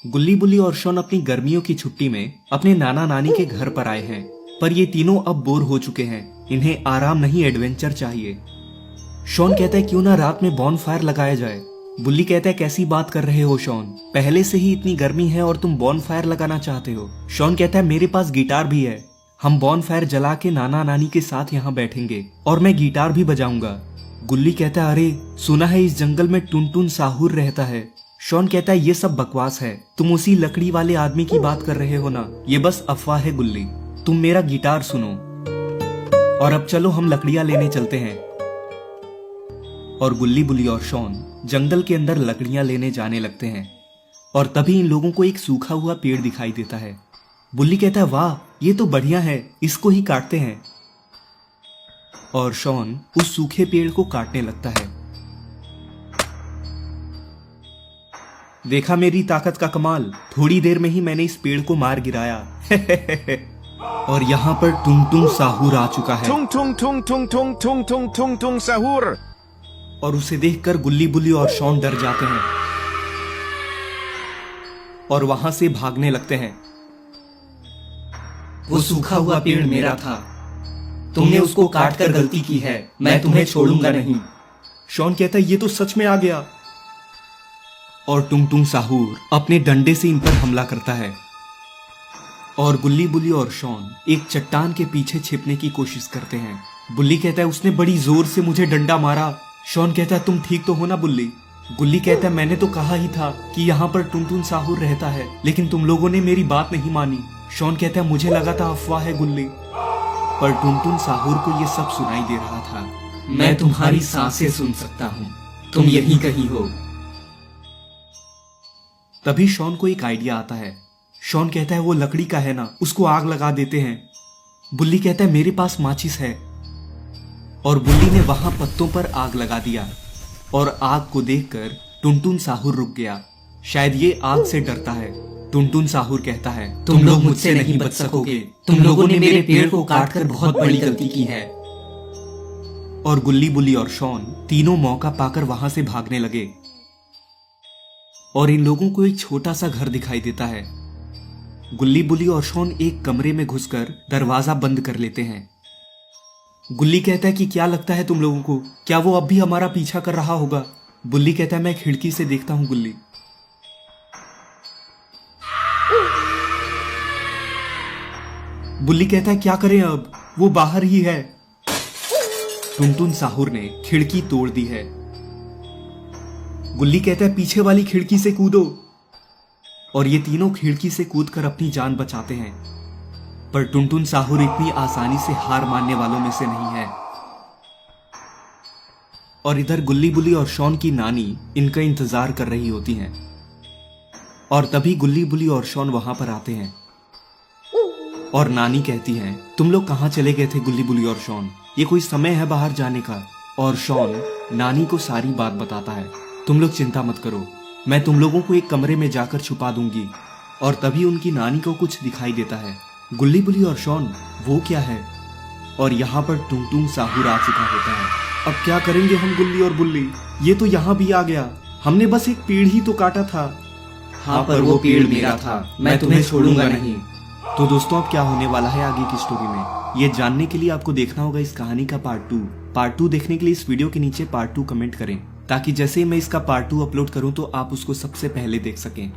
गुल्ली बुल्ली और शॉन अपनी गर्मियों की छुट्टी में अपने नाना नानी के घर पर आए हैं, पर ये तीनों अब बोर हो चुके हैं। इन्हें आराम नहीं एडवेंचर चाहिए। शॉन कहता है क्यों ना रात में बॉन फायर लगाया जाए। बुल्ली कहता है कैसी बात कर रहे हो शॉन, पहले से ही इतनी गर्मी है और तुम बॉन फायर लगाना चाहते हो। शॉन कहता है मेरे पास गिटार भी है, हम बॉन फायर जला के नाना नानी के साथ यहाँ बैठेंगे और मैं गिटार भी बजाऊंगा। गुल्ली कहता है अरे सुना है इस जंगल में टुनटुन साहूर रहता है। शॉन कहता है ये सब बकवास है, तुम उसी लकड़ी वाले आदमी की बात कर रहे हो ना, ये बस अफवाह है गुल्ली, तुम मेरा गिटार सुनो और अब चलो हम लकड़ियां लेने चलते हैं। और गुल्ली बुल्ली और शॉन जंगल के अंदर लकड़ियां लेने जाने लगते हैं और तभी इन लोगों को एक सूखा हुआ पेड़ दिखाई देता है। बुल्ली कहता है वाह ये तो बढ़िया है, इसको ही काटते हैं। और शॉन उस सूखे पेड़ को काटने लगता है। देखा मेरी ताकत का कमाल, थोड़ी देर में ही मैंने इस पेड़ को मार गिराया। और यहाँ पर टुनटुन साहूर आ चुका है। Tung tung tung tung tung tung tung tung tung sahur. और उसे देखकर गुल्ली बुल्ली और शॉन डर जाते हैं और वहां से भागने लगते हैं। वो सूखा हुआ पेड़ मेरा था, तुमने उसको काटकर गलती की है, मैं तुम्हें छोड़ूंगा नहीं। शॉन कहता है ये तो सच में आ गया। और टुंगटुंग साहूर अपने डंडे से इन पर हमला करता है और गुल्ली बुल्ली और शॉन एक चट्टान के पीछे छिपने की कोशिश करते हैं। बुल्ली कहता है उसने बड़ी जोर से मुझे डंडा मारा। शॉन कहता है तुम ठीक तो हो ना बुल्ली। गुल्ली कहता है मैंने तो कहा ही था कि यहाँ पर टुनटुन साहूर रहता है, लेकिन तुम लोगों ने मेरी बात नहीं मानी। शॉन कहता है मुझे लगा था अफवाह है गुल्ली, पर टुनटुन साहूर को ये सब सुनाई दे रहा था। मैं तुम्हारी सांसें सुन सकता हूँ, तुम यहीं कहीं हो। तभी शॉन को एक आइडिया आता है। शॉन कहता है वो लकड़ी का है ना, उसको आग लगा देते हैं। बुल्ली कहता है मेरे पास माचिस है। और बुल्ली ने वहां पत्तों पर आग लगा दिया और आग को देखकर टुनटुन साहूर रुक गया। शायद ये आग से डरता है। टुनटुन साहूर कहता है तुम लोग मुझसे नहीं बच सकोगे, तुम लोगों ने मेरे पेड़ को काटकर बहुत बड़ी गलती की है। और गुल्ली बुल्ली और शॉन तीनों मौका पाकर वहां से भागने लगे और इन लोगों को एक छोटा सा घर दिखाई देता है। गुल्ली बुल्ली और शॉन एक कमरे में घुसकर दरवाजा बंद कर लेते हैं। गुल्ली कहता है कि क्या लगता है तुम लोगों को, क्या वो अब भी हमारा पीछा कर रहा होगा? बुल्ली कहता है मैं खिड़की से देखता हूं गुल्ली। बुल्ली कहता है क्या करें अब, वो बाहर ही है। टुनटुन साहूर ने खिड़की तोड़ दी है। गुल्ली कहता है पीछे वाली खिड़की से कूदो। और ये तीनों खिड़की से कूदकर अपनी जान बचाते हैं, पर टुनटुन साहूर इतनी आसानी से हार मानने वालों में से नहीं है। और इधर गुल्ली बुल्ली और शॉन की नानी इनका इंतजार कर रही होती हैं। और तभी गुल्ली बुल्ली और शॉन वहां पर आते हैं और नानी कहती है तुम लोग कहां चले गए थे गुल्ली बुल्ली और शॉन, ये कोई समय है बाहर जाने का? और शॉन नानी को सारी बात बताता है। तुम लोग चिंता मत करो, मैं तुम लोगों को एक कमरे में जाकर छुपा दूंगी। और तभी उनकी नानी को कुछ दिखाई देता है। गुल्ली बुल्ली और शॉन वो क्या है? और यहाँ पर टुनटुन साहूर आ चुका होता है। अब क्या करेंगे हम गुल्ली और बुल्ली, ये तो यहाँ भी आ गया। हमने बस एक पेड़ ही तो काटा था। हाँ पर वो पेड़ मेरा था, मैं तुम्हें छोड़ूंगा नहीं। तो दोस्तों अब क्या होने वाला है आगे की स्टोरी में, ये जानने के लिए आपको देखना होगा इस कहानी का पार्ट 2। पार्ट 2 देखने के लिए इस वीडियो के नीचे पार्ट 2 कमेंट करें, ताकि जैसे ही मैं इसका पार्ट 2 अपलोड करूं तो आप उसको सबसे पहले देख सकें।